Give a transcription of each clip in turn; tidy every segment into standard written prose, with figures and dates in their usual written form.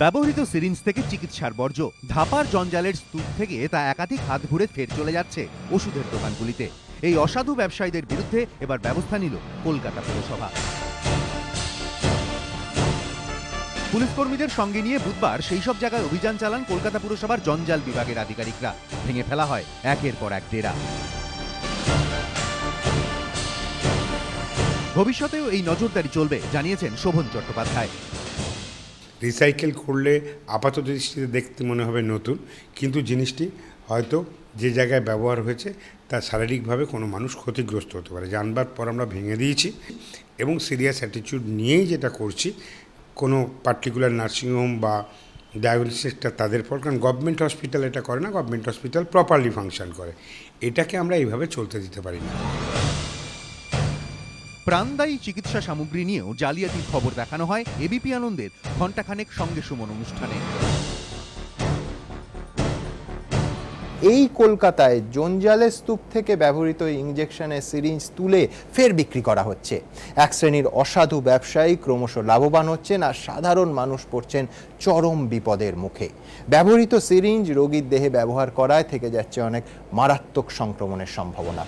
ব্যবহৃত সিরিঞ্জ থেকে চিকিৎসার বর্জ্য, ধাপার জঞ্জালের স্তূপ থেকে তা একাধিক হাত ঘুরে ফের চলে যাচ্ছে ওষুধের দোকানগুলিতে। এই অসাধু ব্যবসায়ীদের বিরুদ্ধে এবার ব্যবস্থা নিল কলকাতা পুরসভা। পুলিশ কর্মীদের সঙ্গে নিয়ে বুধবার সেই সব জায়গায় অভিযান চালান কলকাতা পুরসভার জঞ্জাল বিভাগের আধিকারিকরা। ভেঙে ফেলা হয় একের পর এক ডেরা। ভবিষ্যতেও এই নজরদারি চলবে জানিয়েছেন শোভন চট্টোপাধ্যায়। রিসাইকেল করলে আপাত দৃষ্টিতে দেখতে মনে হবে নতুন, কিন্তু জিনিসটি হয়তো যে জায়গায় ব্যবহার হয়েছে তা শারীরিকভাবে কোনো মানুষ ক্ষতিগ্রস্ত হতে পারে। জানবার পর আমরা ভেঙে দিয়েছি এবং সিরিয়াস অ্যাটিটিউড নিয়েই যেটা করছি। কোনো পার্টিকুলার নার্সিংহোম বা ডায়াগনোসিসটা তাদের পর, কারণ গভর্নমেন্ট হসপিটাল এটা করে না, গভর্নমেন্ট হসপিটাল প্রপারলি ফাংশন করে। এটাকে আমরা এইভাবে চলতে দিতে পারি না। প্রাণদায়ী চিকিৎসা সামগ্রী নিয়েও জালিয়াতির খবর দেখানো হয় এবিপি আনন্দের ঘণ্টাখানেক সঙ্গে সুমন অনুষ্ঠানে। এই কলকাতায় জঞ্জালের স্তূপ থেকে ব্যবহৃত ইঞ্জেকশনের সিরিঞ্জ তুলে ফের বিক্রি করা হচ্ছে। এক শ্রেণীর অসাধু ব্যবসায়ী ক্রমশ লাভবান হচ্ছেন আর সাধারণ মানুষ পড়ছেন চরম বিপদের মুখে। ব্যবহৃত সিরিঞ্জ রোগীর দেহে ব্যবহার করায় থেকে যাচ্ছে অনেক মারাত্মক সংক্রমণের সম্ভাবনা।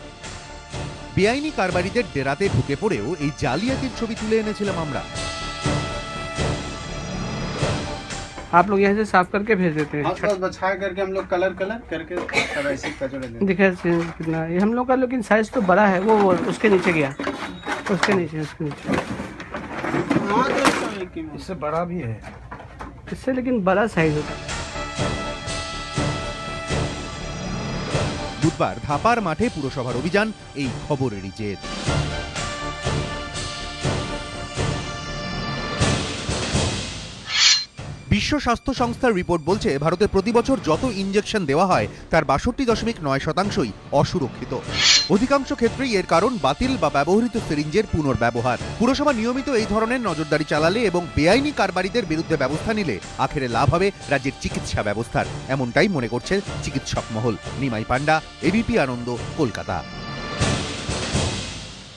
বেআইনি কারবারিদের ডেরাতে ঢুকে পড়েও এই জালিয়াতির ছবি তুলে এনেছিলাম আমরা। आप लोग यहाँ से साफ करके भेज देते हैं? छाया करके हम लोग कलर करके सब ऐसे कचड़े देते हैं। देखिए कितना ये हम लोग का, लेकिन साइज तो बड़ा है। वो उसके नीचे गया, उसके नीचे हाँ, तो इससे बड़ा भी है, इससे लेकिन बड़ा साइज होता है। বুধবার ধাপার মাঠে পুরসভার অভিযান এই খবরেরই জের। বিশ্ব স্বাস্থ্য সংস্থার রিপোর্ট বলছে ভারতে প্রতি বছর যত ইনজেকশন দেওয়া হয় তার ৬২.৯% অসুরক্ষিত। অধিকাংশ ক্ষেত্রেই এর কারণ বাতিল বা ব্যবহৃত সিরিঞ্জের পুনর্ব্যবহার। পুরসভা নিয়মিত এই ধরনের নজরদারি চালালে এবং বেআইনি কারবারিদের বিরুদ্ধে ব্যবস্থা নিলে আখেরে লাভ হবে রাজ্যের চিকিৎসা ব্যবস্থার, এমনটাই মনে করছে চিকিৎসক মহল। নিমাই পান্ডা, এবিপি আনন্দ, কলকাতা।